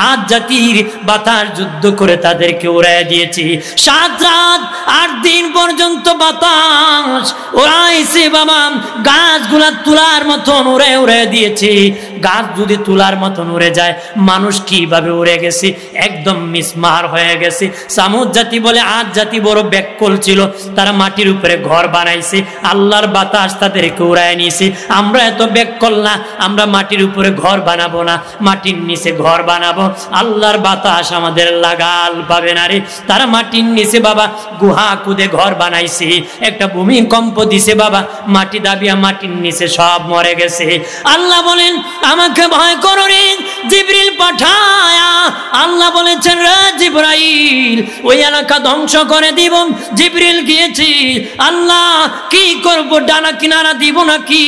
আজ জাতির বাতাস যুদ্ধ করে তাদেরকে উড়াইয়া দিয়েছি। 7 রাত 8 দিন পর্যন্ত বাতাস উড়াইছে বাবা, গাছগুলা তুলার মতন উড়ে উড়ে দিয়েছে। গাছ যদি তুলার মতন উড়ে যায়, মানুষ কিভাবে উড়ে গেছে, একদম মিসমার হয়ে গেছে। সামুদ জাতি বলে আজ জাতি বড় ব্যাককল ছিল, তারা মাটির উপরে ঘর বানাইছে, আল্লাহর বাতাস তাদেরকে উড়ায় নিয়েছে। আমরা এত ব্যাককল না, আমরা মাটির উপরে ঘর বানাবো না, মাটির নিচে ঘর বানাবো। আল্লাহর বাতাস আমাদের লাগাল পাবে না রে। তারা মাটির নিচে বাবা গুহা কুদে ঘর বানাইছে, একটা ভূমিকম্প দিছে বাবা, মাটি দাবিয়া মাটির নিচে সব মরে গেছে। আল্লাহ বলেন আমাকে ভয় করো রে, জিবরিল পাঠায়া আল্লাহ বলেছেন রে জিবরাইল ওই এলাকা ধ্বংস করে দিব। জিবরিল গিয়েছি, আল্লাহ কি করব, ডানা কিনারা দিব নাকি?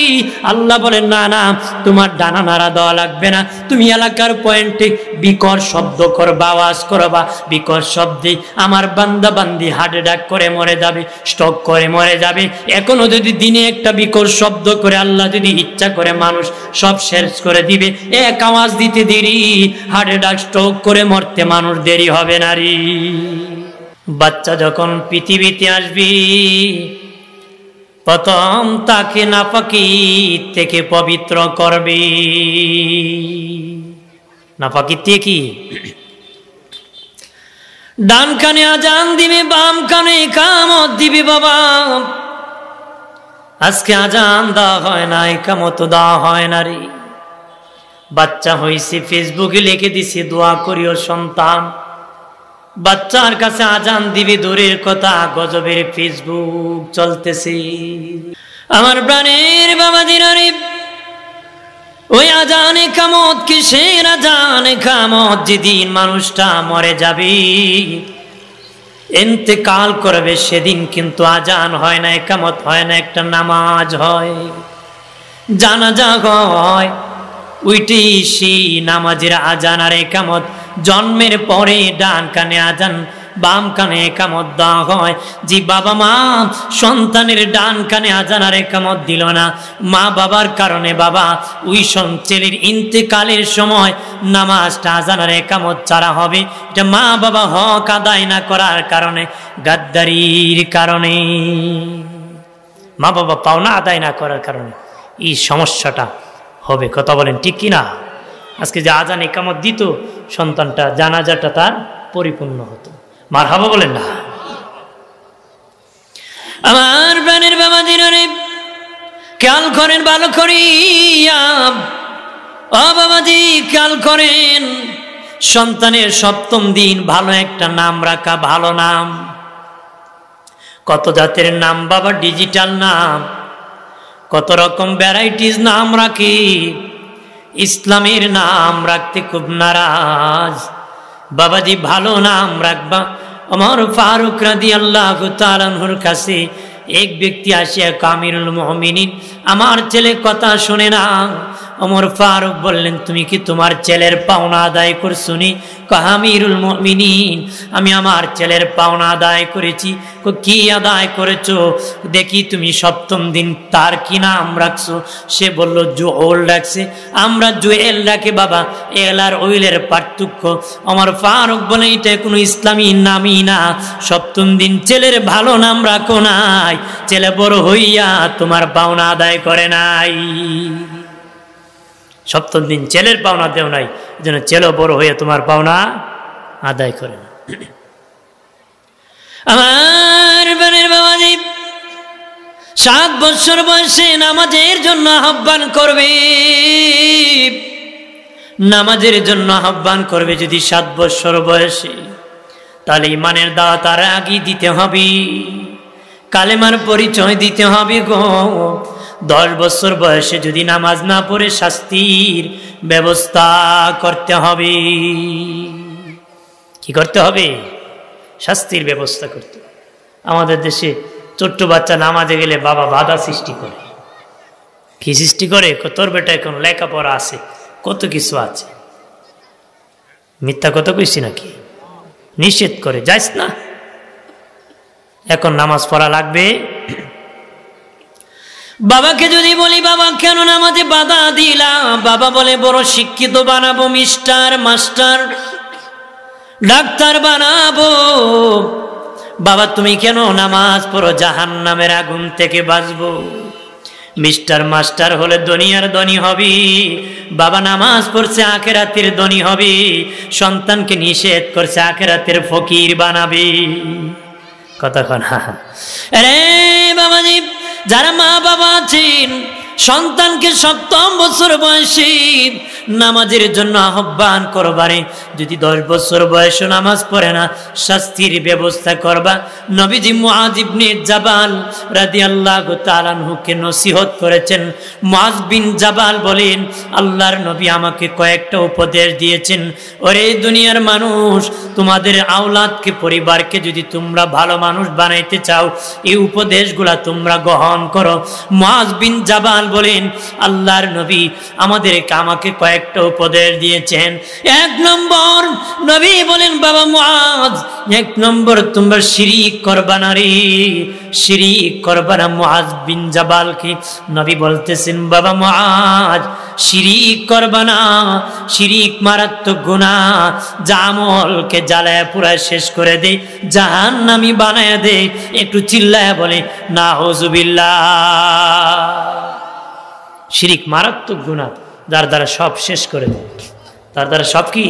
আল্লাহ বলেন না না, তোমার ডানা নাড়া দেওয়া লাগবে না, তুমি এলাকার পয়েন্টে বিকট শব্দ করবা, আওয়াজ করবা, বিকট শব্দে আমার বান্দা বান্দি হার্ট অ্যাটাক করে মরে যাবে, স্ট্রোক করে মরে যাবে। এখনো যদি দিনে একটা বিকট শব্দ করে আল্লাহ যদি ইচ্ছা করে মানুষ সব শেষ করে দিবে। এক আওয়াজ দিতে দেরি, হার্ট অ্যাটাক স্ট্রোক করে মরতে মানুষ দেরি হবে না রে। বাচ্চা যখন পৃথিবীতে আসবি, প্রথম তাকে নাপাকি থেকে পবিত্র করবি। নাপাকি থেকে কি? ডান কানে আজান দিবি, বাম কানে ইকামত দিবি বাবা। আজকে আজান দেওয়া হয় না, ইকামত দেওয়া হয় না রে। বাচ্চা হইছে, ফেসবুকে লিখে দিছে দোয়া করিও সন্তান। বাচ্চার কাছে আজান দিবি দূরের কথা, গজবের ফেসবুক চলতেছে। আমার প্রাণের বাবা দিনারে, ওই আজানে কামত কিসের আজানে কামত? যেদিন মানুষটা মরে যাবে, ইন্তেকাল করবে, সেদিন কিন্তু আজান হয় না, একামত হয় না, একটা নামাজ হয়, জানাজা হয়। ওইটাই সেই নামাজের আজান আর একামত। জন্মের পরে ডান কানে আজান, বাম কানে একামত দেওয়া হয়। যে বাবা মা সন্তানের ডান কানে আজান আর একামত দিল না, মা বাবার কারণে বাবা ওই ছেলের ইন্তেকালের সময় নামাজটা আজান আর একামত ছাড়া হবে। এটা মা বাবা হক আদায় না করার কারণে, গাদ্দারির কারণে, মা বাবা পাওনা আদায় না করার কারণে এই সমস্যাটা হবে। কথা বলেন ঠিক কিনা? আজকে যে আজান একামত দিত, সন্তানটা জানাজাটা তার পরিপূর্ণ হতো। মারহাবা বলেন না? আমার প্রাণের বাবা দিনারে, খেয়াল করেন ভালো করিয়া, ও বাবাজি খেয়াল করেন। সন্তানের 7ম দিন ভালো একটা নাম রাখা, ভালো নাম। কত জাতের নাম বাবা, ডিজিটাল নাম, কত রকম ভ্যারাইটিস নাম রাখি। ইসলামের নাম রাখতে খুব নারাজ। বাবাজি ভালো নাম রাখবা। ওমর ফারুক রাদিয়াল্লাহু তাআলা আনহুর কাছে এক ব্যক্তি আসিয়া, আমিরুল মুমিনিন, আমার ছেলে কথা শুনে না। ওমর ফারুক বললেন, তুমি কি তোমার ছেলের পাওনা আদায় করছো নি? আমিরুল মুমিনিন, আমি আমার ছেলের পাওনা আদায় করেছি। কি আদায় করেছো দেখি? তুমি 7ম দিন তার কি নাম রাখছো? সে বলল জুয়েল রাখছে। আমরা জুয়েল রাখি বাবা, এল আর ওয়েলের পার্থক্য। ওমর ফারুক বলে এটা কোনো ইসলামী নামই না। 7ম দিন ছেলের ভালো নাম রাখো নাই, ছেলে বড় হইয়া তোমার পাওনা আদায় করে নাই। 7ম দিন ছেলের পাওনা দেও নাই, যেন ছেলে বড় হয়ে তোমার পাওনা আদায় করে না। আমার বোনের বাবাজি 7 বছর বয়সে নামাজের জন্য আহ্বান করবে, নামাজের জন্য আহ্বান করবে যদি 7 বছর বয়সে, তাহলে ইমানের দাওয়াত তার আগে দিতে হবে, কালেমার পরিচয় দিতে হবে গো। 10 বছর বয়সে যদি নামাজ না পড়ে শাস্তির ব্যবস্থা করতে হবে। কি করতে হবে? শাস্তির ব্যবস্থা করতে। আমাদের দেশে ছোট্ট বাচ্চা নামাজে গেলে বাবা বাধা সৃষ্টি করে। কি সৃষ্টি করে? তোর বেটা এখন লেখাপড়া আছে, কত কিছু আছে। মিথ্যা কথা কইছি নাকি? নিষেধ করে, যাইস না, এখন নামাজ পড়া লাগবে। বাবাকে যদি বলি বাবা কেন নামাজে বাধা দিলা, বাবা বলে বড় শিক্ষিত বানাবো, মিস্টার মাস্টার ডাক্তার বানাবো। বাবা তুমি কেন নামাজ পড়ো, জাহান্নামের আগুন থেকে বাঁচবো। মিস্টার মাস্টার হলে দুনিয়ার ধনী হবি, বাবা নামাজ পড়ছে আখিরাতের ধনী হবি। সন্তানকে নিষেধ করছে আখিরাতের ফকির বানাবি। কতক্ষণ রে বাবাজি, যারা মা বাবা আছেন সন্তানকে 7ম বছর বয়সে নামাজের জন্য আহ্বান করবারে, যদি 10 বছর বয়সে নামাজ পড়ে না শাস্তির ব্যবস্থা করবা। নবীজি মুআয ইবনে জাবাল রাদিয়াল্লাহু তাআলা আনহুকে নসিহত করেছেন। মুআয বিন জাবাল বলেন, আল্লাহর নবী আমাকে কয়েকটা উপদেশ দিয়েছেন, ওরে দুনিয়ার মানুষ, তোমাদের আওলাদকে পরিবারকে যদি তোমরা ভালো মানুষ বানাইতে চাও এই উপদেশগুলা তোমরা গ্রহণ করো। মুআয বিন জাবাল বলেন, আল্লাহর নবী আমাকে কয়েকটা উপদেশ দিয়েছেন। 1 নম্বর নবী বলেন, বাবা মুআয 1 নম্বর তোমরা শিরিক করবা না রে, শিরিক করবা না। মুআয বিন জাবালকে নবী বলতেছেন, বাবা মুআয শিরিক করবা না, শিরিক মারাত্মক গুনাহ, যা আমলকে জ্বালায় পুরায় শেষ করে দে, জাহান্নামী বানায় দে। একটু চিল্লায় বলে নাউজুবিল্লাহ। শিরিক মারাত্মক গুনাহ, যার দ্বারা সব শেষ করে দেয়, তার দ্বারা সব কি।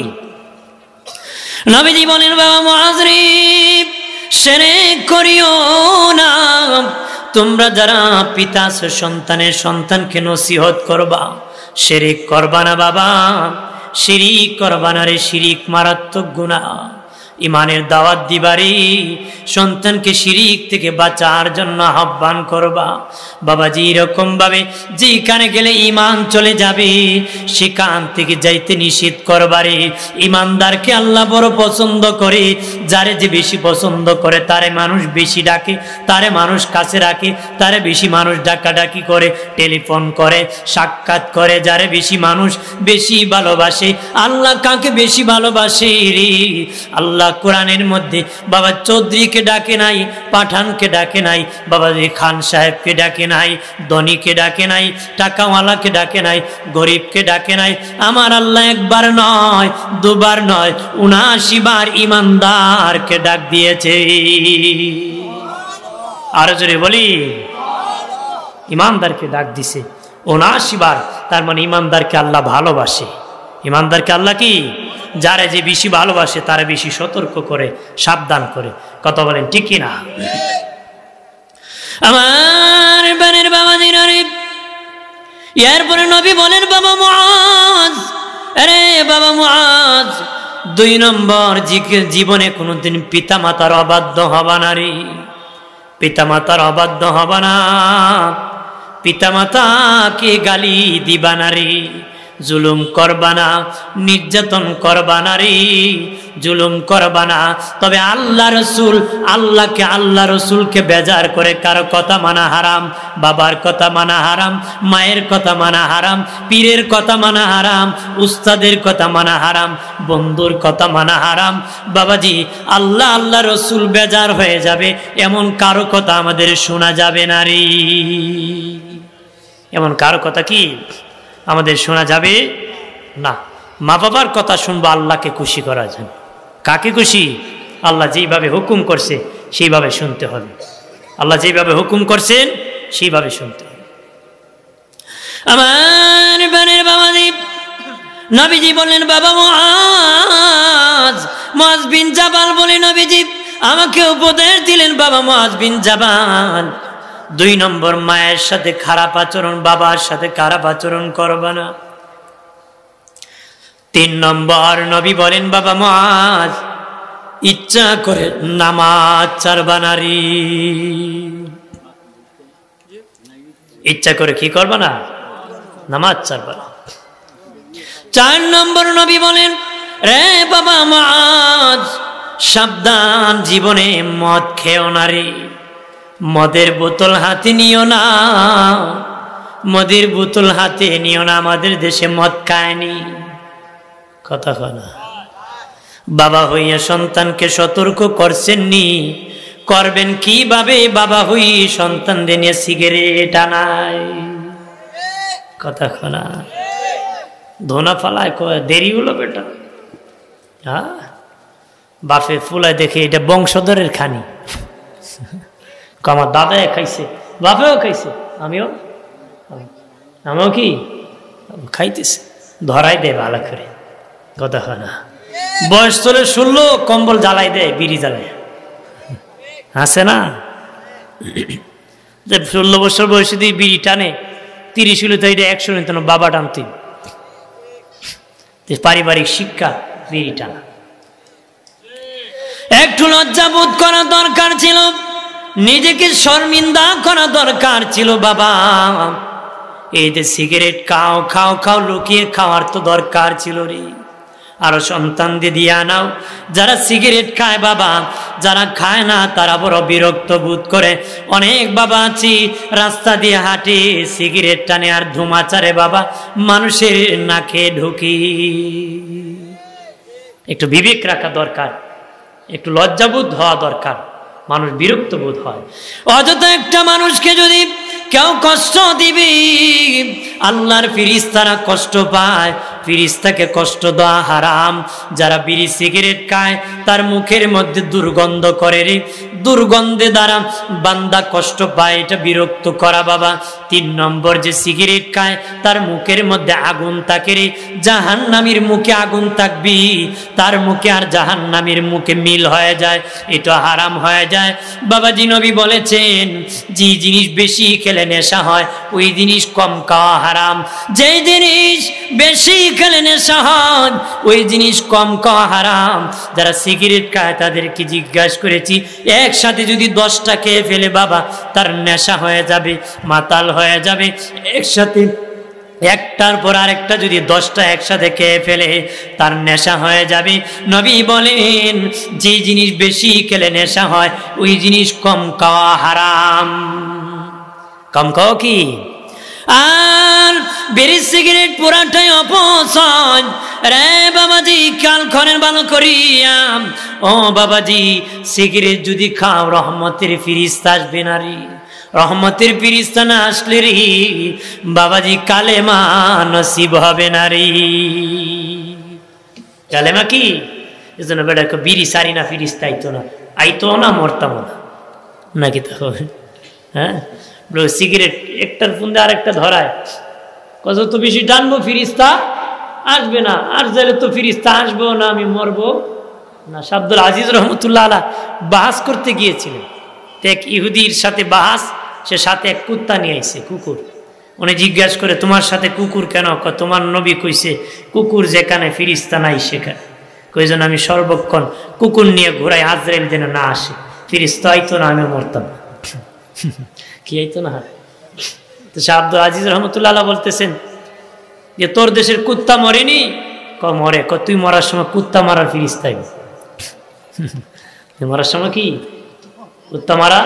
নবীজি বলেন, বাবা মুআয রে শিরক করিও না। তোমরা যারা পিতা আছো সন্তানকে নসিহত করবা, শিরিক করবা না বাবা, শিরিক করবা না রে, শিরিক মারাত্মক গুনাহ। ইমানের দাওয়াত দিবারে সন্তানকে শিরিক থেকে বাঁচার জন্য আহ্বান করবা। বাবাজি এরকম ভাবে যেখানে গেলে ইমান চলে যাবে সেখান থেকে যাইতে নিষেধ করবারে। ইমানদারকে আল্লাহ বড় পছন্দ করে, যারে যে বেশি পছন্দ করে তারে মানুষ বেশি ডাকে, তারে মানুষ কাছে রাখে, তারে বেশি মানুষ ডাকাডাকি করে, টেলিফোন করে, সাক্ষাৎ করে। যারে বেশি মানুষ বেশি ভালোবাসে। আল্লাহ কাকে বেশি ভালোবাসে রে? আল্লাহ কোরআনের মধ্যে বাবা চৌধুরীকে ডাকে নাই, পাঠানকে ডাকে নাই, বাবা খান সাহেবকে ডাকে নাই, ধনীকে ডাকে নাই, টাকাওয়ালাকে ডাকে নাই, গরিবকে ডাকে নাই। আমার আল্লাহ 1 বার নয় 2 বার নয় 79 বার ইমানদারকে ডাক দিয়েছে। আরো জোরে বলি, ইমানদারকে ডাক দিছে 79 বার। তার মানে ইমানদারকে আল্লাহ ভালোবাসে। ইমানদারকে আল্লাহ কি, যারা যে বেশি ভালোবাসে তারা বেশি সতর্ক করে, সাবধান করে। কথা বলেন ঠিক কি না? আমার বানের বাবা দিনারে এরপরে নবী বলেন, বাবা মুআয, আরে বাবা মুআয 2 নম্বর জীবনে কোনোদিন পিতা মাতার অবাধ্য হবা না রে, পিতা মাতার অবাধ্য হবা না, পিতা মাতাকে গালি দিবা না রে, জুলুম করবা না, নির্যাতন করবা না রে, জুলুম করবা না। তবে আল্লাহ রসুলকে বেজার করে কারো কথা মানা হারাম, বাবার কথা মানা হারাম, মায়ের কথা মানা হারাম, পীরের কথা মানা হারাম, উস্তাদের কথা মানা হারাম, বন্ধুর কথা মানা হারাম। বাবাজি আল্লাহ রসুল বেজার হয়ে যাবে এমন কারো কথা আমাদের শোনা যাবে না রে। এমন কারো কথা কি আমাদের শোনা যাবে না। মা বাবার কথা শুনবো আল্লাহকে খুশি করার জন্য। কাকে খুশি? আল্লাহ যেইভাবে হুকুম করছে সেইভাবে শুনতে হবে। আল্লাহ যেইভাবে হুকুম করছেন সেইভাবে শুনতে হবে। আমার বানের বাবাজি নবীজি বললেন, বাবা মুআয বিন জাবাল বলে নবীজি আমাকে উপদেশ দিলেন, বাবা মুআয বিন জাবাল 2 নম্বর মায়ের সাথে খারাপ আচরণ, বাবার সাথে খারাপ আচরণ করবা না। 3 নম্বর নবী বলেন, বাবা মুআয ইচ্ছা করে নামাজ ছাড়বা না রে, ইচ্ছা করে কি করবা না? নামাজ ছাড়বা না। 4 নম্বর নবী বলেন, রে বাবা মুআয সাবধান, জীবনে মদ খেও না রে, মদের বোতল হাতে নিও না, মদের বোতল হাতে নিও না। আমাদের দেশে মদ খায়নি। কথা কয় না। বাবা হইয়া সন্তানকে সতর্ক করছেননি, করবেন কিভাবে বাবা হই সন্তানদের নিয়ে সিগারেট আনায়? কথা খোলা ধোনা ফালায় কয় দেরি হলো বেটা। হ্যাঁ, বাপে ফুলায় দেখে এটা বংশধরের খানি। আমার দাদা খাইছে, বাপেও খাইছে, আমিও কি খাইতেছে, ধরাই দেয় ভালো করে। কথা হয় না, বয়স চলে 16 কম্বল জ্বালাই দেয়, বিড়ি জ্বালায়, আছে না? 16 বছর বয়সে দিয়ে বিড়ি টানে, 30 হলে তো এটা 100 নিত না, বাবা টানতে। পারিবারিক শিক্ষা বিড়ি টানা। একটু লজ্জাবোধ করা দরকার ছিল, নিজেকে শর্মিন্দা করা দরকার ছিল। বাবা এই যে সিগারেট খাও খাও খাও লুকিয়ে খাওয়ার তো দরকার ছিল রে। আরো সন্তান দিয়ে আনাও যারা সিগারেট খায় বাবা, যারা খায় না তারা বড় বিরক্ত বোধ করে। অনেক বাবা আছি রাস্তা দিয়ে হাঁটে, সিগারেট টানে আর ধুমাচারে বাবা মানুষের নাকে ঢুকি। একটু বিবেক রাখা দরকার, একটু লজ্জাবোধ হওয়া দরকার, মানুষ বিরক্ত বোধ হয়। অযথা একটা মানুষকে যদি কেউ কষ্ট দিবে, আল্লাহর ফেরেশতারা কষ্ট পায়, ফেরেশতাকে কষ্ট দেওয়া হারাম। যারা বিড়ি সিগারেট খায় তার মুখের মধ্যে দুর্গন্ধ করে রে, দুর্গন্ধে দ্বারা বান্দা কষ্ট পায়, এটা বিরক্ত করা বাবা। 3 নম্বর, যে সিগারেট খায় তার মুখের মধ্যে আগুন থাকে রে, জাহান্নামীর মুখে আগুন থাকবি, তার মুখে আর জাহান্নামীর মুখে মিল হয়ে যায়, এটা হারাম হয়ে যায়। বাবাজি নবী বলেছেন যে জিনিস বেশি খেলে নেশা হয় ওই জিনিস কম খাওয়া হারাম, যে জিনিস বেশি খেলে নেশা হয় ওই জিনিস কম খাওয়া হারাম। যারা সিগারেট খায় তাদেরকে জিজ্ঞাসা করেছি, একসাথে যদি 10টা খেয়ে ফেলে বাবা তার নেশা হয়ে যাবে, মাতাল হয়ে যাবে। একসাথে একটার পর আরেকটা যদি 10টা একসাথে খেয়ে ফেলে তার নেশা হয়ে যাবে। নবী বলেন যে জিনিস বেশি খেলে নেশা হয় ওই জিনিস কম খাওয়া হারাম। কম খাও কি? আর বিড়ি সিগারেট পুরাটাই অপচয় রে বাবাজি, কাল খনের ভালো করিয়া। ও বাবাজি, সিগারেট যদি খাও রহমতের ফিরিস্তা আসবে না রে, রহমতের ফিরিস্তা না আসলে রে বাবাজি কালেমা নসিব হবে না রে। কালেমা কি? এজন্য বেটা বিড়ি সারি না ফিরিস্তা আইতো না, আইতো না মরতাম না নাকি? তা হবে? হ্যাঁ, সিগারেট একটার ফুন্দে আরেকটা ধরায়, কত তো বেশি টানবো ফিরিস্তা আসবে না, আর যাইলে তো ফিরিস্তা আসবো না, আমি মরবো না। আব্দুল আজিজ রহমতুল্লাহ আলাইহি বাহাস করতে গিয়েছিলেন, এক ইহুদির সাথে বাহাস, সে সাথে এক কুত্তা নিয়ে আইছে, কুকুর। উনি জিজ্ঞাসা করে তোমার সাথে কুকুর কেন? তোমার নবী কইছে কুকুর যেখানে ফিরিস্তা নাই সেখানে। কইজন আমি সর্বক্ষণ কুকুর নিয়ে ঘোরাই, আজরাইল যেন না আসে, ফিরিস্তা আইতো না, আমি মরতাম কি আইতো না। তো শাহ আব্দুল আজিজ রহমতুল্লাহ আলাইহি বলতেছেন যে তোর দেশের কুত্তা মরেনি? মরে। তুই মরার সময় কুত্তা মারার ফিরিস্তা আইবে, মরার সময় কি কুত্তা মারা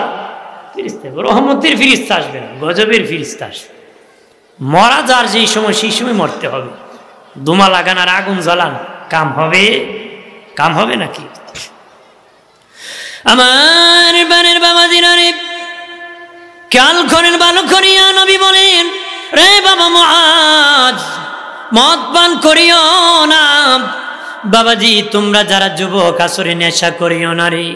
ফিরিস্তা, রহমতের ফিরিস্তা আসবে না, গজবের ফিরিস্তা আসবে। মরা যার যেই সময় সেই সময় মরতে হবে। দুমা লাগান আর আগুন জ্বালান, কাম হবে? কাম হবে নাকি? আমার বানের বাবা দিনারে কাল করেন ভালো করিয়া। নবী বলেন রে বাবা মুআজ, মদ পান করিও না। বাবাজি তোমরা যারা যুবক আসরে নেশা করিও না রে।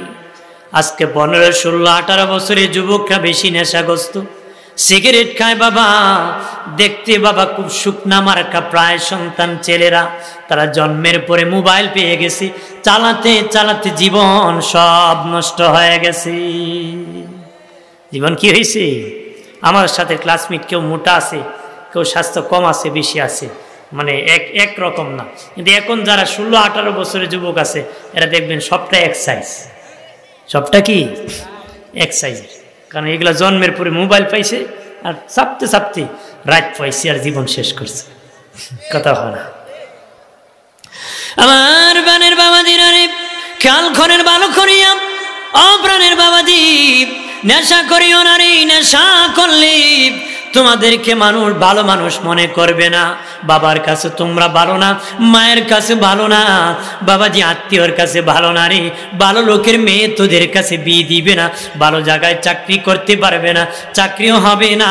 আজকে 15, 16, 18 বছরের যুবকরা বেশি নেশাগ্রস্ত, সিগারেট খায় বাবা। দেখতে বাবা খুব শুকনা মার্কা প্রায় সন্তান ছেলেরা, তারা জন্মের পরে মোবাইল পেয়ে গেছে, চালাতে চালাতে জীবন সব নষ্ট হয়ে গেছে। জীবন কি হয়েছে? আমার সাথে ক্লাসমেট কেউ মোটা আছে, কেউ স্বাস্থ্য কম আছে, বেশি আছে, মানে এক রকম না। কিন্তু এখন যারা 16, 18 বছরের যুবক আছে এরা দেখবেন সবটা এক্সারসাইজ, সবটা কি এক্সারসাইজের। কারণ এগুলা জন্মের পরে মোবাইল পাইছে আর চাপতে চাপতে রাত পাইছে আর জীবন শেষ করছে। কথা হয় না? আমার বানের বাবাজি রে খেয়াল করেন ভালো করিয়া। অপ্রাণের বাবাজি নেশা করিও না রে। নেশা করলে তোমাদেরকে মানুষ ভালো মানুষ মনে করবে না, বাবার কাছে তোমরা ভালো না, মায়ের কাছে ভালো না, বাবাজি আত্মীয়র কাছে ভালো না রে। ভালো লোকের মেয়ে তোদের কাছে বিয়ে দিবে না, ভালো জায়গায় চাকরি করতে পারবে না, চাকরিও হবে না,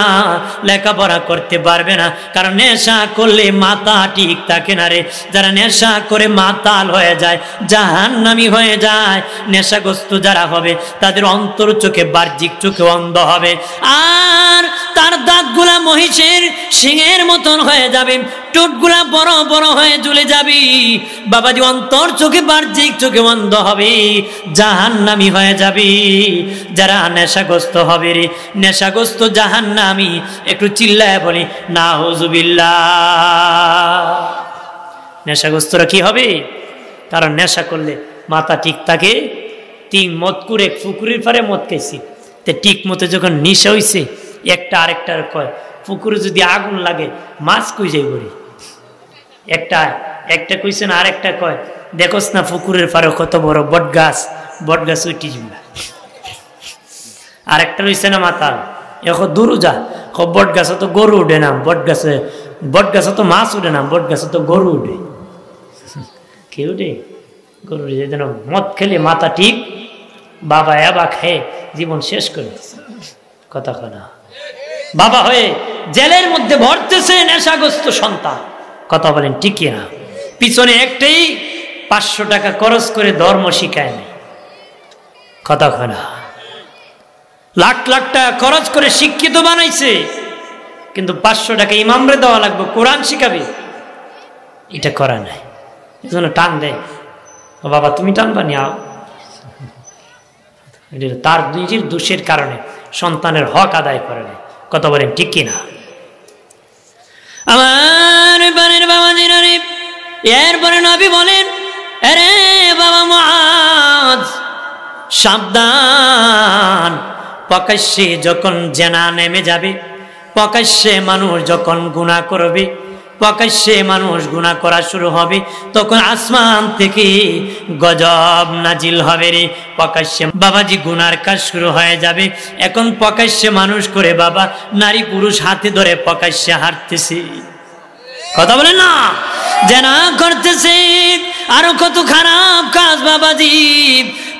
লেখাপড়া করতে পারবে না, কারণ নেশা করলে মাথা ঠিক থাকে না রে। যারা নেশা করে মাতাল হয়ে যায়, জাহান্নামী হয়ে যায়। নেশাগ্রস্ত যারা হবে তাদের অন্তর চোখে, বাহ্যিক চোখে অন্ধ হবে, আর তার দাঁতগুলা মহিষের সিংহের মতন হয়ে যাবে, ঠোঁটগুলা বড় বড় হয়ে ঝুলে যাবে। বাবাজি অন্তর চোখে, বাহ্যিক চোখে অন্ধ হবে, জাহান্নামী হয়ে যাবে। যারা নেশাগ্রস্ত হবে রে, নেশাগ্রস্ত জাহান্নামী, একটু চিল্লায় বলি নাউজুবিল্লাহ। নেশাগ্রস্তরা কি হবে? কারণ নেশা করলে মাথা ঠিক থাকে। তিন মদ করে পুকুরের পারে মদ খাইছি, তে ঠিক মতো যখন নেশা হইছে, একটা আরেকটার কয় পুকুরে যদি আগুন লাগে মাছ কই যাই বলি। একটা কইছে না, আরেকটা কয় দেখোস না পুকুরের পারে কত বড় বট গাছ, বট গাছ উঠি যাবে। আরেকটা রয়েছে না মাতাল, এখন দূরও যা, বট গাছে তো গরু উঠে না, বট গাছে তো মাছ উঠে না, বট গাছে তো গরু উঠে। কে উঠে? গরু উঠে। যেন মদ খেলে মাথা ঠিক, বাবা এবা খেয়ে জীবন শেষ করে কথা কনা। বাবা হয়ে জেলের মধ্যে ভরতেছে নেশাগ্রস্ত সন্তান, কথা বলেন ঠিক না? পিছনে একটাই 500 টাকা খরচ করে ধর্ম শিখায় নাই, কথা কনা। লাখ লাখ টাকা খরচ করে শিক্ষিত বানাইছে, কিন্তু 500 টাকা ইমামরে দেওয়া লাগবে, কোরআন শিখাবে, এটা করা নাই। এজন্য টান দেয়, ও বাবা তুমি টানবা নি, তার নিজের দোষের কারণে সন্তানের হক আদায় করে নেয়, কথা বলেন ঠিক কিনা? আমার বানের বাবা দিনারে, এরপরে নবী বলেন, আরে বাবা মুআজ সাবধান, প্রকাশ্যে যখন জেনা নেমে যাবে, প্রকাশ্যে মানুষ যখন গুনাহ করবে, প্রকাশ্যে মানুষ গুনাহ করা শুরু হবে, তখন আসমান থেকে গজব নাজিল হবে রে। প্রকাশ্যে বাবাজি গুনার কাজ শুরু হয়ে যাবে। এখন প্রকাশ্যে মানুষ করে বাবা, নারী পুরুষ হাতে ধরে প্রকাশ্যে হাঁটতেছে, কথা বলে না, জেনা করতেছে, আরো কত খারাপ কাজ বাবাজি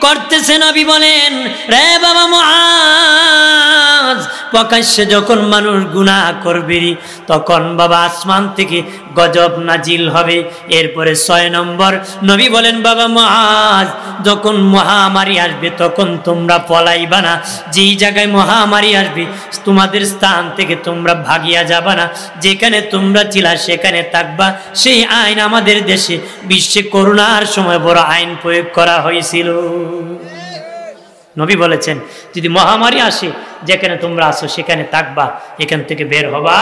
করতেছে। নবী বলেন, রে বাবা মুআজ, প্রকাশ্যে যখন মানুষ গুনাহ করবে তখন বাবা আসমান থেকে গজব নাজিল হবে। এরপরে 6 নম্বর নবী বলেন, বাবা মুআজ, যখন মহামারী আসবে তখন তোমরা পলাইবা না। যেই জায়গায় মহামারী আসবে তোমাদের স্থান থেকে তোমরা ভাগিয়া যাবা না, যেখানে তোমরা ছিলা সেখানে থাকবা। সেই আইন আমাদের দেশে বিশ্বে করোনার সময় বড় আইন প্রয়োগ করা হয়েছিল। নবী বলেছেন, যদি মহামারী আসে যেখানে তোমরা আসো সেখানে থাকবা, এখান থেকে বের হবা।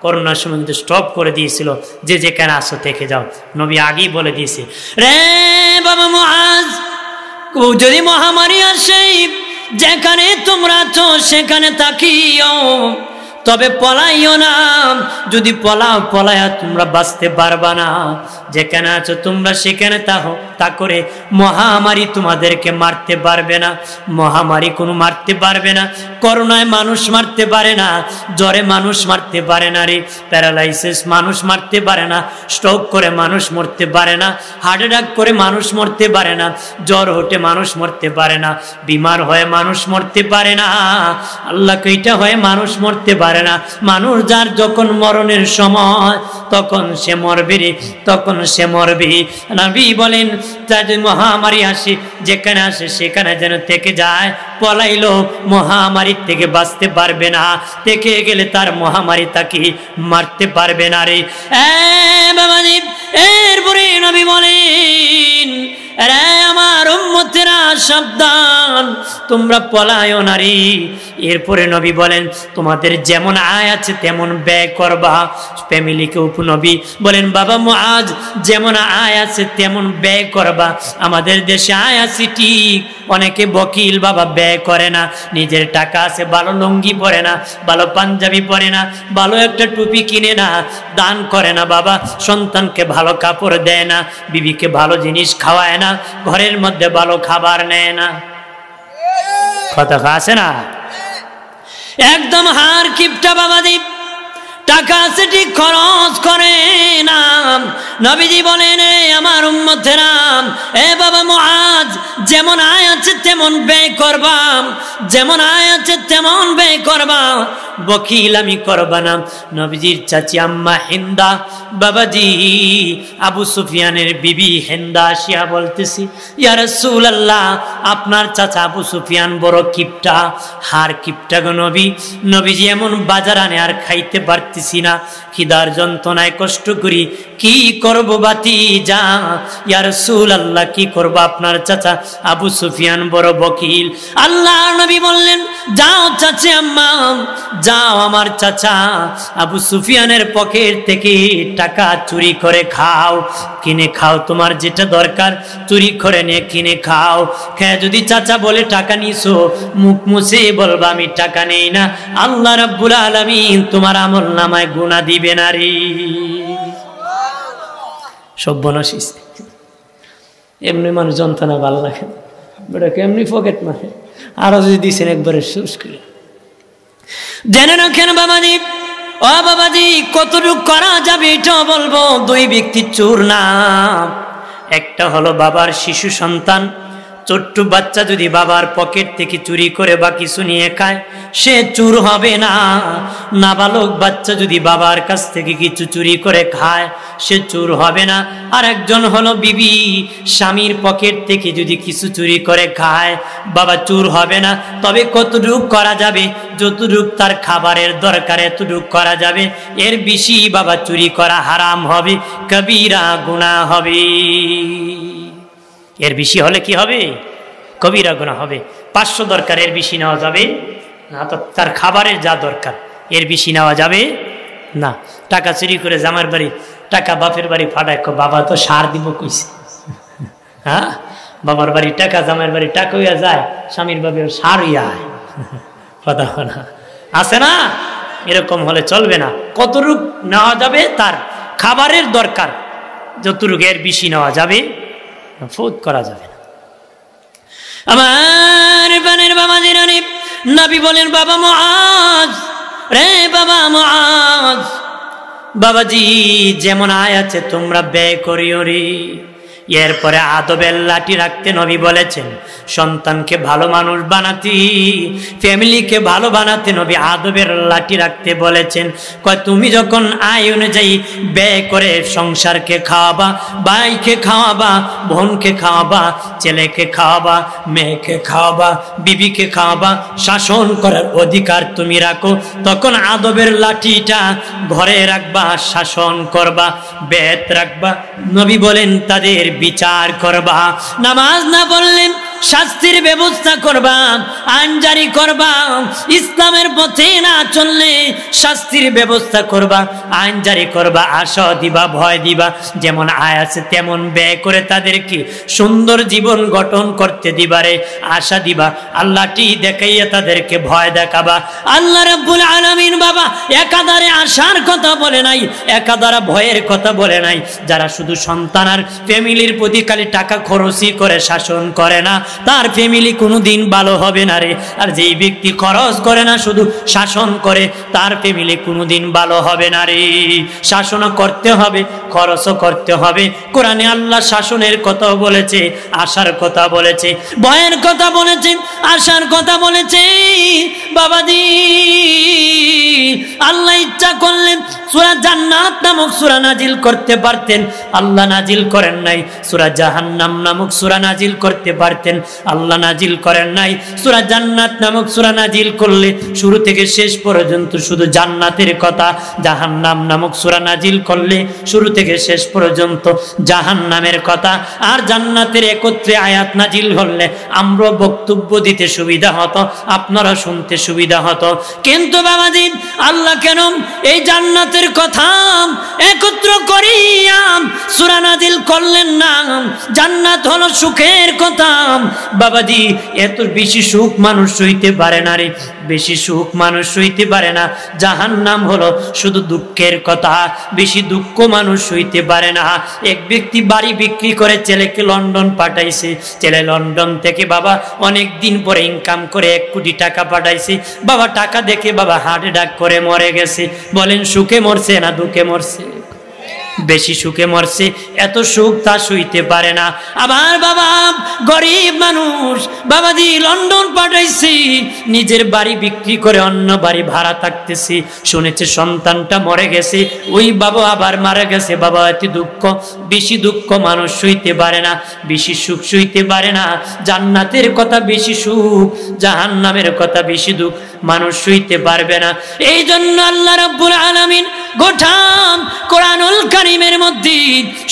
করোনার সময় কিন্তু স্টপ করে দিয়েছিল, যে যেখানে আসো থেকে যাও। নবী আগেই বলে দিয়েছে, রে বাবা মুআজ, যদি মহামারী আসে যেখানে তোমরা আছো সেখানে থাকিও, তবে পলাইও না। যদি পলাও, পলায়া তোমরা বাঁচতে পারবা না। যেখানে আছো তোমরা সেখানে তা করে মহামারী তোমাদেরকে মারতে পারবে না। মহামারী কোনো মারতে পারবে না। করোনায় মানুষ মারতে পারে না, জ্বরে মানুষ মারতে পারে না রে, প্যারালাইসিস মানুষ মারতে পারে না, স্ট্রোক করে মানুষ মরতে পারে না, হার্ট অ্যাটাক করে মানুষ মরতে পারে না, জ্বর হতে মানুষ মরতে পারে না, বিমার হয়ে মানুষ মরতে পারে না, আল্লাহ কইটা হয়ে মানুষ মরতে পারে না। মানুষ যার যখন মরণের সময় তখন সে মরবে রে, তখন সে মরবে। নবী বলেন, যদি মহামারী আসে যেখানে আসে সেখানে যেন থেকে যায়। পলাইলো মহামারীর থেকে বাঁচতে পারবে না, থেকে গেলে তার মহামারী তাকে মারতে পারবে না রে। বাবাজি, এরপরে নবী বলেন, আরে আমার উম্মতেরা সাবধান, তোমরা পলায়ও না রে। এরপরে নবী বলেন, তোমাদের যেমন আয় আছে তেমন ব্যয় করবা। ফ্যামিলিকে উপনবী বলেন, বাবা মুআজ, যেমন আয় আছে তেমন ব্যয় করবা। আমাদের দেশে আয় আছে ঠিক, অনেকে বকিল বাবা, ব্যয় করে না। নিজের টাকা আছে, ভালো লুঙ্গি পরে না, ভালো পাঞ্জাবি পরে না, ভালো একটা টুপি কিনে না, দান করে না বাবা, সন্তানকে ভালো কাপড় দেয় না, বিবিকে ভালো জিনিস খাওয়ায় না, ঘরের মধ্যে ভালো খাবার নেয় না। কথা আছে না? একদম হার কিপটা বাবাজি, টাকা আছে ঠিক খরচ করে না। নবীজি বলেন, আমার উম্মতেরা, এ বাবা মুআজ, যেমন আয় আছে তেমন ব্যয় করবা, যেমন আয় আছে তেমন ব্যয় করবা, বকিলামি করবা না। নবীজির চাচি আম্মা হিন্দা, বাবাজি আবু সুফিয়ানের বিবি হিন্দা আসিয়া বলতেছি, ইয়া রাসূলুল্লাহ, আপনার চাচা আবু সুফিয়ান বড় কিপটা, হার কিপটা গো নবী। নবীজি এমন বাজার আনে আর খাইতে পারতেছি না, খিদার যন্ত্রণায় কষ্ট করি, কি করব ভাতিজা? ইয়া রাসূলুল্লাহ, কি করব? আপনার চাচা আবু সুফিয়ান বড় বকিল। আল্লাহর নবী বললেন, যাও চাচি আম্মা, যাও আমার চাচা আবু সুফিয়ানের পকেট থেকে টাকা চুরি করে খাও, কিনে খাও, তোমার যেটা দরকার চুরি করে নিয়ে কিনে খাও। খেয়ে যদি চাচা বলে টাকা নিছো, মুখ মুছে বলবা আমি টাকা নেই না, আল্লাহ রাব্বুল আলামিন তোমার আমল নামায় গুনাহ দিবে না রে। সর্বনাশী। এমনি মানুষ যন্ত্রণা ভালো লাগে, বেটাকে এমনি পকেট মারে, আরো যদি দিছেন একবারে শেষ করে। জেনে রাখেন বাবাজি, ও বাবাজি, কতটুকু করা যাবে এটাও বলবো। দুই ব্যক্তি চোর না, একটা হলো বাবার শিশু সন্তান, ছোট্ট বাচ্চা যদি বাবার পকেট থেকে চুরি করে বা কিছু নিয়ে খায়, সে চোর হবে না। নাবালক বাচ্চা যদি বাবার কাছ থেকে কিছু চুরি করে খায়, সে চোর হবে না। আর একজন হলো বিবি, স্বামীর পকেট থেকে যদি কিছু চুরি করে খায়, বাবা চোর হবে না। তবে কতটুক করা যাবে, যতটুক তার খাবারের দরকার এতটুক করা যাবে, এর বেশি বাবা চুরি করা হারাম হবে, কবিরা গুনাহ হবে। এর বেশি হলে কি হবে? কবিরা গুনাহ হবে। 500 দরকার, এর বেশি নেওয়া যাবে না। তো তার খাবারের যা দরকার এর বেশি নেওয়া যাবে না। টাকা চুরি করে জামার বাড়ি টাকা বাপের বাড়ি ফাটায়, বাবা তো সার দিব কইছে। হ্যাঁ, বাবার বাড়ি টাকা জামার বাড়ি টাকা হইয়া যায়, স্বামীর বাড়ি সার হইয়া কথা না আছে না? এরকম হলে চলবে না। কতটুক নেওয়া যাবে তার খাবারের দরকার, যতটুকু, এর বেশি নেওয়া যাবে ফোদ করা যাবে না। আমার বানের বাবা জিরানি, নবী বলেন, বাবা মুআজ রে, বাবা মুআজ, বাবাজি যেমন আয় আছে তোমরা ব্যয় করিও রে। এরপরে আদবের লাঠি রাখতে নবী বলেছেন, সন্তানকে ভালো মানুষ বানাতে, ফ্যামিলিকে ভালো বানাতে নবী আদবের লাঠি রাখতে বলেছেন। কয় তুমি যখন আয় অনুযায়ী ব্যয় করে সংসারকে খাওয়াবা, ভাইকে খাওয়াবা, বোনকে খাওয়াবা, ছেলেকে খাওয়াবা, মেয়েকে খাওয়াবা, বিবিকে খাওয়াবা, শাসন করার অধিকার তুমি রাখো, তখন আদবের লাঠিটা ঘরে রাখবা, শাসন করবা, বেত রাখবা। নবী বলেন তাদের বিচার করবা, নামাজ না পড়লেন শাস্তির ব্যবস্থা করবা, আইন জারি করবা, ইসলামের পথে না চললে শাস্তির ব্যবস্থা করবা, আইন জারি করবা, আশা দিবা, ভয় দিবা, যেমন আয় আছে তেমন ব্যয় করে তাদেরকে সুন্দর জীবন গঠন করতে দিবারে আশা দিবা, আল্লাহটি দেখাইয়া তাদেরকে ভয় দেখাবা। আল্লাহ রাব্বুল আলামিন বাবা একাধারে আশার কথা বলে নাই, একাধারে ভয়ের কথা বলে নাই। যারা শুধু সন্তান আর ফ্যামিলির প্রতি খালি টাকা খরচই করে, শাসন করে না, তার ফ্যামিলি কোনোদিন ভালো হবে না রে। আর যেই ব্যক্তি খরচ করে না, শুধু শাসন করে, তার ফ্যামিলি কোনোদিন ভালো হবে না রে। শাসনও করতে হবে, খরচও করতে হবে। কোরআনে আল্লাহ শাসনের কথা বলেছে, আশার কথা বলেছে, ভয়ের কথা বলেছে, আশার কথা বলেছে। বাবাজি আল্লাহ ইচ্ছা করলেন সূরা জান্নাত নামক সূরা নাজিল করতে পারতেন, আল্লাহ নাজিল করেন নাই। সূরা জাহান্নাম নামক সূরা নাজিল করতে পারতেন, আল্লাহ নাজিল করেন নাই। সূরা জান্নাত নামক সূরা নাজিল করলে শুরু থেকে শেষ পর্যন্ত শুধু জান্নাতের কথা, জাহান্নাম নামক সূরা নাজিল করলে শুরু থেকে শেষ পর্যন্ত জাহান্নামের কথা। আর জান্নাতের একত্রে আয়াত নাজিল করলে আমরা বক্তব্য দিতে সুবিধা হতো, আপনারা শুনতে সুবিধা হতো। কিন্তু বাবাজি আল্লাহ কেন এই জান্নাতের কথা একত্র করিয়া সূরা নাজিল করলেন না? জান্নাত হলো সুখের কথা, বাবাজি এত বেশি সুখ মানুষ সইতে পারে না রে, বেশি সুখ মানুষ সইতে পারে না। জাহান্নাম হলো শুধু দুঃখের কথা, বেশি দুঃখ মানুষ সইতে পারে না। এক ব্যক্তি বাড়ি বিক্রি করে ছেলেকে লন্ডন পাঠাইছে, ছেলে লন্ডন থেকে বাবা অনেক দিন পরে ইনকাম করে 1 কোটি টাকা পাঠাইছে। বাবা টাকা দেখে বাবা হার্ট অ্যাটাক করে মরে গেছে। বলেন সুখে মরছে না দুঃখে মরছে? বেশি সুখে মরছে, এত সুখ তা সইতে পারে না। আবার বাবা গরিব মানুষ বাবাজি লন্ডন পাঠাইছি, নিজের বাড়ি বিক্রি করে অন্য বাড়ি ভাড়া থাকতেছি, শুনেছে সন্তানটা মরে গেছে, ওই বাবা আবার মারা গেছে। বাবা এত দুঃখ, বেশি দুঃখ মানুষ সইতে পারে না, বেশি সুখ সইতে পারে না। জান্নাতের কথা বেশি সুখ, জাহান্নামের কথা বেশি দুঃখ মানুষ সইতে পারবে না। এই জন্য আল্লাহ রাব্বুল আলামিন গোটা কোরআনুল কারীমের মধ্যে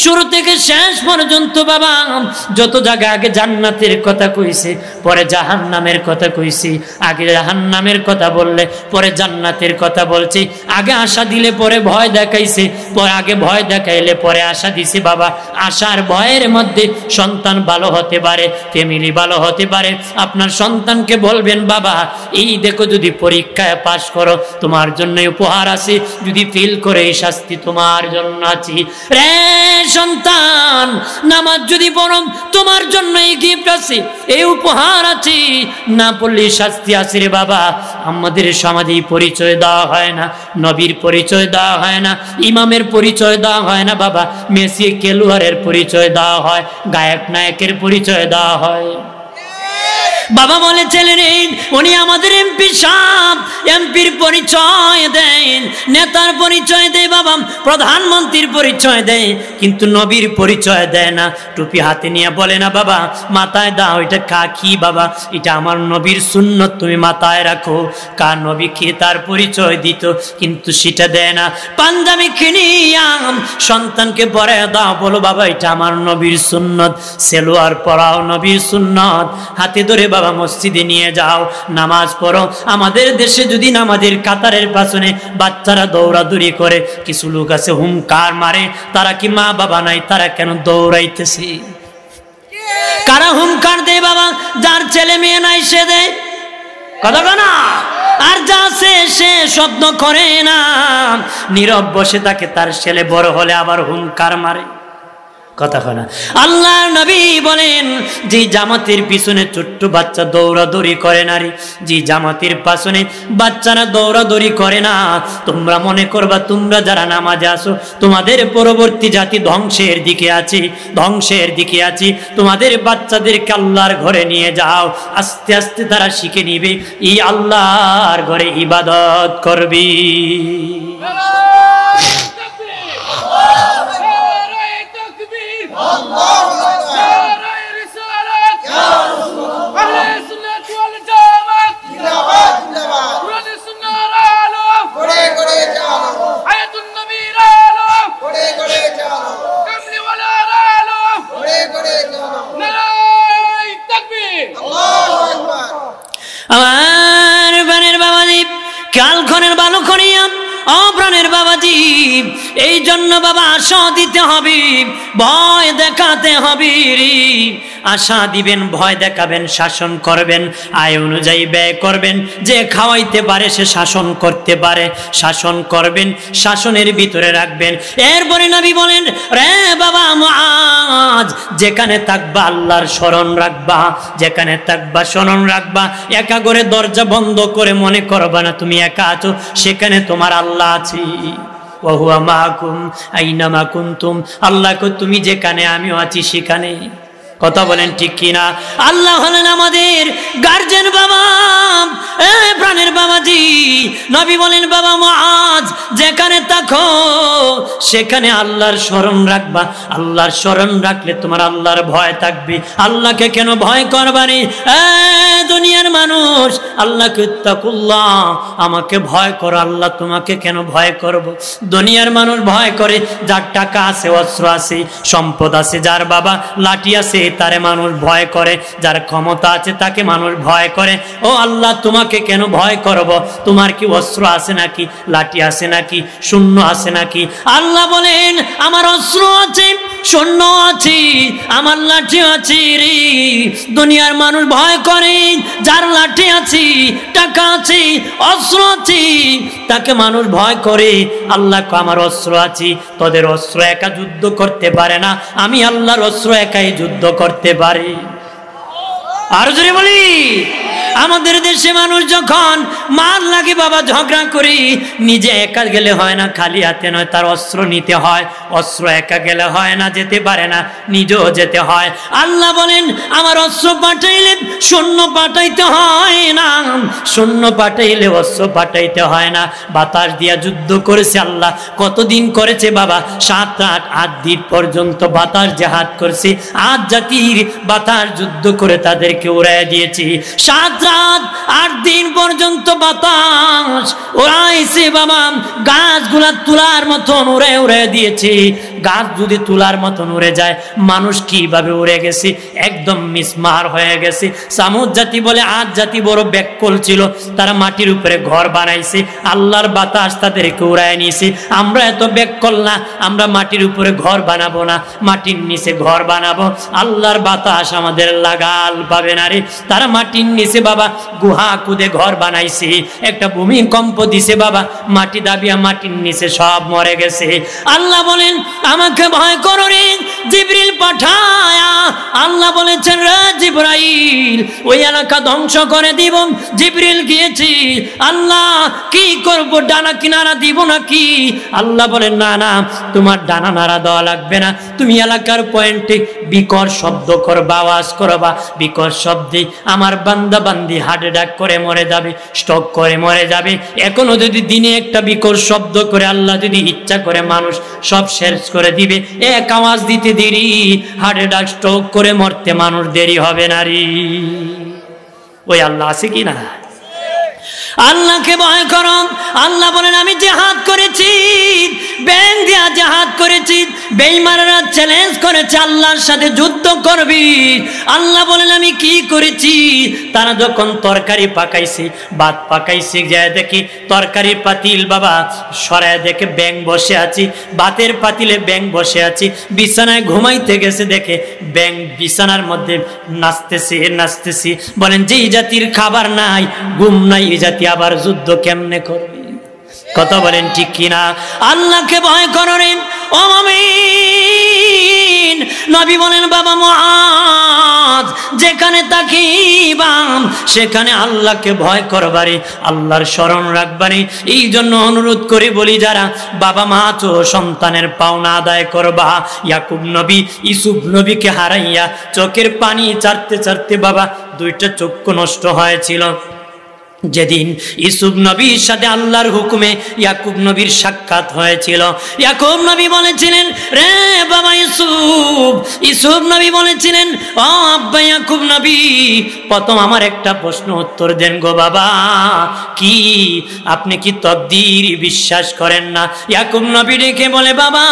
শুরু থেকে শেষ পর্যন্ত বাবা যত জায়গা আগে জান্নাতের কথা কইছে, পরে জাহান্নামের কথা কইছি, আগে জাহান্নামের কথা বললে পরে জান্নাতের কথা বলছে, আগে আশা দিলে পরে ভয় দেখাইছে, পরে আগে ভয় দেখাইলে পরে আশা দিছে। বাবা আশার ভয়ের মধ্যে সন্তান ভালো হতে পারে, ফ্যামিলি ভালো হতে পারে। আপনার সন্তানকে বলবেন বাবা এই দেখো যদি পরীক্ষায় পাশ করো তোমার জন্য উপহার আছে, যদি ফেল করে এই শাস্তি তোমার জন্য আছে। রে সন্তান নামাজ যদি পড়ো তোমার জন্য এই গিফট আছে, এই উপহার আছে, না পড়লে শাস্তি আছে রে বাবা। আমাদের সমাজে পরিচয় দেওয়া হয় না, নবীর পরিচয় দেওয়া হয় না, ইমামের পরিচয় দেওয়া হয় না বাবা, মেসি খেলোয়াড়ের পরিচয় দেওয়া হয়, গায়ক নায়কের পরিচয় দেওয়া হয়। বাবা বলে ছেলে নেই উনি আমাদের এমপি সাহেব, এমপির পরিচয় দেন, নেতার পরিচয় দেয় বাবা, প্রধানমন্ত্রীর পরিচয় দেয়, কিন্তু নবীর পরিচয় দেয় না। টুপি হাতে নিয়ে বলে না বাবা মাথায় দাও, এটা কাকি বাবা, এটা আমার নবীর সুন্নত, তুমি মাথায় রাখো। কার নবী কে তার পরিচয় দিত, কিন্তু সেটা দেয় না। পাঞ্জাবি কিনিয়াম সন্তানকে পরে দাও, বলো বাবা এটা আমার নবীর সুন্নত, সেলোয়ার পরাও নবীর সুন্নত, হাতে ধরে বাবা মসজিদে নিয়ে যাও, নামাজ পড়ো। আমাদের দেশে যদি নামাজের কাতারের পাশনে বাচ্চারা দৌড়াদৌড়ি করে, কিছু লোক আছে হুমকার মারে, তারা কি মা বাবা নাই, তারা কেন দৌড়াইতেছে? কারা হুমকার দেয় বাবা? যার ছেলে মেয়ে নাই সে দেয় কথা না, আর যা সে স্বপ্ন করে না, নীরব বসে থাকে, তার ছেলে বড় হলে আবার হুমকার মারে কথা হয় না। আল্লাহ নবী বলেন যে জামাতের পিছনে ছোট্ট বাচ্চা দৌড়াদৌড়ি করে না রে, যে জামাতের পিছনে বাচ্চারা দৌড়াদৌড়ি করে না, তোমরা মনে করবা তোমরা যারা নামাজে আসো তোমাদের পরবর্তী জাতি ধ্বংসের দিকে আছে, ধ্বংসের দিকে আছে। তোমাদের বাচ্চাদেরকে আল্লাহর ঘরে নিয়ে যাও, আস্তে আস্তে তারা শিখে নিবে এই আল্লাহর ঘরে ইবাদত করবি। আমার প্রাণের বাবাজি, কালক্ষণের বালু খনিয়া ও প্রাণের বাবাজি, এই জন্য বাবা আশা দিতে হবে, ভয় দেখাতে হবে রে। আশা দিবেন, ভয় দেখাবেন, শাসন করবেন, আয় অনুযায়ী ব্যয় করবেন। যে খাওয়াইতে পারে সে শাসন করতে পারে, শাসন করবেন, শাসনের ভিতরে রাখবেন। এরপরে নবী বলেন রে বাবা মুআজ, যেখানে থাকবা আল্লাহর স্মরণ রাখবা, যেখানে থাকবা স্মরণ রাখবা। একা করে দরজা বন্ধ করে মনে করবা না তুমি একা আছো, সেখানে তোমার আল্লাহ আছে। ওয়া হুয়া মাআকুম আইনামা কুনতুম, আল্লাহকে তুমি যেখানে আমিও আছি সেখানে। কথা বলেন ঠিক কিনা? আল্লাহ হলেন আমাদের গার্জেন বাবা। প্রাণের বাবাজি, নবী বলেন বাবা মুআজ যেখানে থাকো সেখানে আল্লাহর স্মরণ রাখবা। আল্লাহর স্মরণ রাখলে তোমার আল্লাহর ভয় থাকবে। আল্লাহকে কেন ভয় করবানি? দুনিয়ার মানুষ আল্লাহকে তাকুল্লাহ, আমাকে ভয় করো। আল্লাহ তোমাকে কেন ভয় করব? দুনিয়ার মানুষ ভয় করে যার টাকা আছে, অস্ত্র আছে, সম্পদ আছে, যার বাবা লাঠি আছে তারে মানুষ ভয় করে, যার ক্ষমতা আছে তাকে মানুষ ভয় করে। ও আল্লাহ তোমাকে কেন ভয় করব? তোমার কি অস্ত্র আছে নাকি, লাঠি আছে নাকি, শূন্য আছে নাকি? আল্লাহ বলেন আমার অস্ত্র আছে, সৈন্য আছে, আমার লাঠি আছে রে। দুনিয়ার মানুষ ভয় করে যার লাঠি আছে, টাকা আছে, অস্ত্র আছে, তাকে মানুষ ভয় করে। আল্লাহ আমার অস্ত্র আছে, তোদের অস্ত্র একা যুদ্ধ করতে পারে না, আমি আল্লাহর অস্ত্র একাই যুদ্ধ করতে পারি। আর যদি বলি আমাদের দেশে মানুষ যখন মার লাগে বাবা ঝগড়া করি, নিজে একা গেলে হয় না, খালি হাতে নয়, তার অস্ত্র নিতে হয়। অস্ত্র একা গেলে হয় না, যেতে পারে না, নিজেও যেতে হয়। আল্লাহ বলেন আমার অস্ত্র পাঠাইলে সৈন্য পাঠাইতে হয় না, সৈন্য পাঠাইলে অস্ত্র পাঠাইতে হয় না। বাতাস দিয়া যুদ্ধ করেছে আল্লাহ। কতদিন করেছে বাবা? 7-8 দিন পর্যন্ত বাতাস জাহাজ করেছে। 8 জাতির বাতাস যুদ্ধ করে তাদেরকে উড়াইয়া দিয়েছি। 7-8 দিন পর্যন্ত বাতাস উড়াইছে বাবা, গাছগুলা তুলার মতন উড়ে উড়ে দিয়েছে। গাছ যদি তুলার মতন উড়ে যায়, মানুষ কিভাবে উড়ে গেছে, একদম মিসমার হয়ে গেছে। সামুদ জাতি বলে 8 জাতি বড় ব্যাককল ছিল, তারা মাটির উপরে ঘর বানাইছে, আল্লাহর বাতাস তাদেরকে উড়ায় নিয়েছে। আমরা এত ব্যাককল না, আমরা মাটির উপরে ঘর বানাবো না, মাটির নিচে ঘর বানাবো। আল্লাহর বাতাস আমাদের লাগাল পাবে না রে। তারা মাটির নিচে বাবা গুহা কুদে ঘর বানাইছে। একটা ভূমিকম্প দিছে বাবা, মাটি দাবিয়া মাটির নিচে সব মরে গেছে। আল্লাহ বলেন আমাকে ভয় করো রে, জিবরিল পাঠায়া আল্লাহ বলেছেন রে জিবরাইল ওই এলাকা ধ্বংস করে দিব। জিবরিল গিয়েছি, আল্লাহ কি করব, ডানা কিনারা দিব নাকি? আল্লাহ বলেন না না, তোমার ডানা নাড়া দেওয়া লাগবে না, তুমি এলাকার পয়েন্টে বিকট শব্দ করবা, আওয়াজ করবা। বিকট শব্দে আমার বান্দা বান্দি হার্ট অ্যাটাক করে মরে যাবে, স্ট্রোক করে মরে যাবে। এখনো যদি দিনে একটা বিকট শব্দ করে আল্লাহ যদি ইচ্ছা করে মানুষ সব শেষ করে দিবে। এক আওয়াজ দিতে দেরি, হার্ট অ্যাটাক স্ট্রোক করে মরতে মানুষ দেরি হবে না রে। ওই আল্লাহ আছে কি না? আল্লাহকে ভয় করো। আল্লাহ বলেন আমি জিহাদ করেছি, ব্যাং দিয়া জিহাদ করেছি। বেঈমানরা চ্যালেঞ্জ করেছে আল্লাহর সাথে যুদ্ধ করবি। আল্লাহ বলেন আমি কি করেছি? তারা যখন তরকারি পাকাইছে, ভাত পাকাইছে, যায় দেখি তরকারির পাতিল বাবা সরায় দেখে ব্যাং বসে আছি, ভাতের পাতিলে ব্যাং বসে আছি। বিছানায় ঘুমাইতে গেছে, দেখে ব্যাং বিছানার মধ্যে নাচতেছে নাচতেছি। বলেন যেই জাতির খাবার নাই, ঘুম নাই, এই জাতি আবার যুদ্ধ কেমনে করবে? কথা বলেন ঠিক কিনা? আল্লাহকে ভয় করেন ও মুমিন। নবী বলেন বাবা মুআজ যেখানে তাকিবাম সেখানে আল্লাহকে ভয় করবারে, আল্লাহর স্মরণ রাখবারে। এই জন্য অনুরোধ করে বলি যারা বাবা মা তো সন্তানের পাওনা আদায় করবা। ইয়াকুব নবী ইউসুফ নবীকে হারাইয়া চোখের পানি চারতে চারতে বাবা 2টা চক্ষু নষ্ট হয়েছিল। যেদিন ইউসুফ নবীর সাথে আল্লাহর হুকুমে ইয়াকুব নবীর সাক্ষাৎ হয়েছিল, ইয়াকুব নবী বলেছিলেন রে বাবা ইউসুফ। ইউসুফ নবী বলেছিলেন ও আব্বা ইয়াকুব নবী, প্রথম আমার একটা প্রশ্ন উত্তর দেন গো বাবা। কি আপনি কি তকদির বিশ্বাস করেন না? ইয়াকুব নবী ডেকে বলে বাবা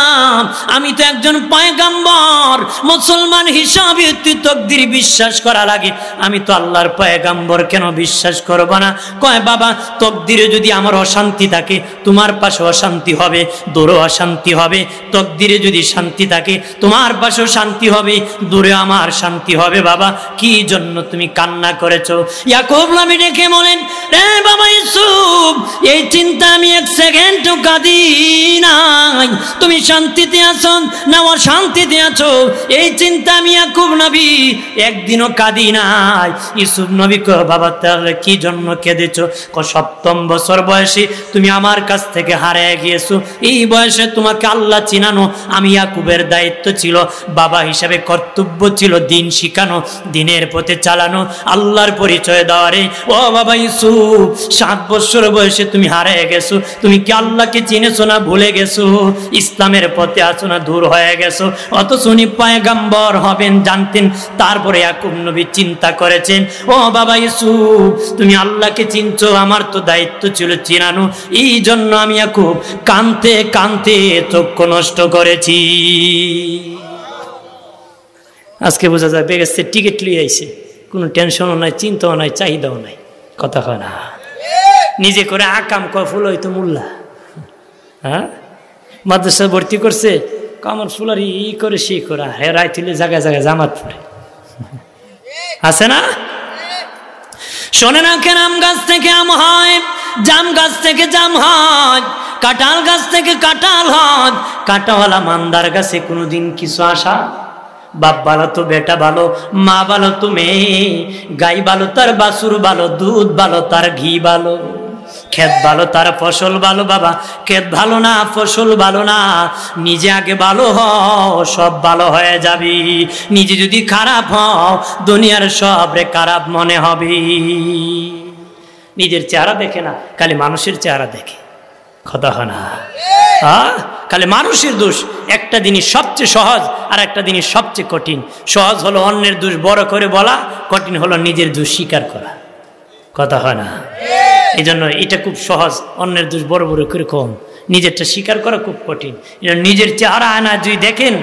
আমি তো একজন পয়গাম্বর, মুসলমান হিসাবে তুই তকদির বিশ্বাস করা লাগে, আমি তো আল্লাহর পয়গাম্বর, কেন বিশ্বাস করব না? কয় বাবা তকদিরে যদি আমার অশান্তি থাকে তোমার পাশে অশান্তি হবে, দূরে অশান্তি হবে। তকদিরে যদি শান্তি থাকে তোমার পাশেও শান্তি হবে, দূরে আমার শান্তি হবে। বাবা কি জন্য তুমি কান্না করেছো? ইয়াকুব নবী ডেকে বলেন রে বাবা ইউসুফ, এই চিন্তা আমি এক সেকেন্ডও কাঁদি নাই। তুমি শান্তিতে আছো না অশান্তিতে আছো, এই চিন্তা আমি ইয়াকুব নবী একদিনও কাঁদি নাই। ইউসুফ নবী কয় বাবা তাহলে কি জন্য কেঁদেছো? 7ম বছর বয়সে তুমি আমার কাছ থেকে হারিয়ে গিয়েছো। এই বয়সে তোমাকে আল্লাহ চিনানো আমি ইয়াকুবের দায়িত্ব ছিল, বাবা হিসাবে কর্তব্য ছিল দিন শিখানো, দিনের পথে চালানো, আল্লাহর পরিচয় দেওয়ারে। ও বাবা ইউসুফ 7 বছর বয়সে তুমি হারিয়ে গেছো, তুমি কি আল্লাহকে চিনেছো না ভুলে গেছো? ইসলামের পথে আছো না দূর হয়ে গেছো? অথচ উনি পয়গাম্বর হবেন জানতেন, তারপরে ইয়াকুব নবী চিন্তা করেছেন ও বাবা ইউসুফ তুমি আল্লাহকে চিনছো, আমার তো দায়িত্ব ছিল চিনানো, এই জন্য আমি ইয়াকুব কানতে কানতে চক্ষু নষ্ট করেছি। আজকে বোঝা যায় বেগেছে টিকিট লিয়ে আইছে, কোনো টেনশনও নাই, চিন্তাও নাই, চাহিদাও নাই। কথা হয় না? নিজে করে আকাম কফুল হইতো মোল্লা। হ্যাঁ মাদ্রাসা ভর্তি করছে, কামর ফুলার ই করে সে করা হে রাইতুলে জায়গায় জায়গায় জামাত পড়ে আছে না? শোনে না কেন, আম গাছ থেকে আম হয়, জাম গাছ থেকে জাম হয়, কাঁঠাল গাছ থেকে কাঁঠাল হয়। কাঁটাওয়ালা মান্দার গাছে কোনোদিন কিছু আসা? বাপ ভালো তো বেটা ভালো, মা ভালো তো মেয়ে, গাই ভালো তার বাছুর ভালো, দুধ ভালো তার ঘি ভালো, ক্ষেত ভালো তার ফসল ভালো। বাবা ক্ষেত ভালো না, ফসল ভালো না, নিজে আগে ভালো হও, সব ভালো হয়ে যাবি। নিজে যদি খারাপ হও, দুনিয়ার সব রে খারাপ মনে হবে। নিজের চেহারা দেখে না, খালি মানুষের চেহারা দেখে। কথা হয় না? খালি মানুষের দোষ। একটা জিনিস সবচেয়ে সহজ, আর একটা জিনিস সবচেয়ে কঠিন। সহজ হলো অন্যের দোষ বড় করে বলা, কঠিন হলো নিজের দোষ স্বীকার করা। কথা হয় না? এই জন্য এটা খুব সহজ, অন্যের দোষ বড় বড় করে কম, নিজেরটা স্বীকার করা খুব কঠিন। নিজের চেহারা আয়না যদি দেখেন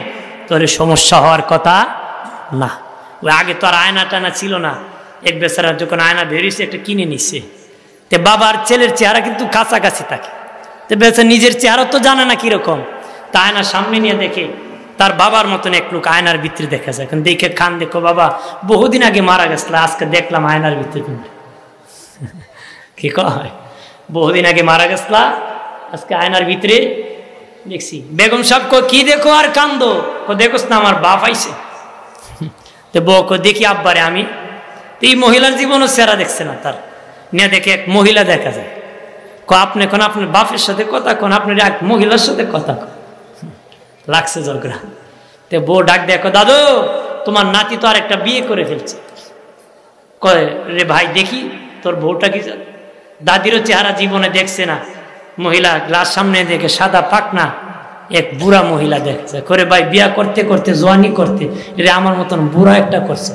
তাহলে সমস্যা হওয়ার কথা না। ওই আগে তো আর আয়না টানা ছিল না। এক বেচারা যখন আয়না বেরিয়েছে একটা কিনে নিচ্ছে, তে বাবার ছেলের চেহারা কিন্তু কাছাকাছি থাকে, তো বেচারা নিজের চেহারা তো জানে না কিরকম। তা আয়নার সামনে নিয়ে দেখে তার বাবার মতন এক লোক আয়নার ভিতরে দেখা যায়। এখন দেখে খান, দেখো বাবা বহুদিন আগে মারা গেছিল, আজকে দেখলাম আয়নার ভিতরে। কি কয়? বহুদিন আগে মারা গেছলা, আজকে আয়নার ভিতরে দেখছি। বেগম সাহেব কো কি দেখো আর কান্দো? কো দেখোস না আমার বাপ আইছে। তো বউ কো দেখি আব্বারে আমি। তো এই মহিলার জীবনও চেহারা দেখছে না তার, নিয়ে দেখে এক মহিলা দেখা যায়। কো আপনি কোন আপনার বাপের সাথে কথা কোন, আপনার এক মহিলার সাথে কথা কোন। লাগছে ঝগড়া। তো বউ ডাক দেখো, দাদু তোমার নাতি তো আর একটা বিয়ে করে ফেলছে। কয় রে ভাই দেখি তোর বউটা কি? দাদিরও চেহারা জীবনে দেখছে না। মহিলা গ্লাস সামনে দেখে সাদা পাকনা এক বুড়া মহিলা দেখছে। করে ভাই বিয়া করতে করতে জোয়ানি করতে রে আমার মতন বুড়া একটা করছে।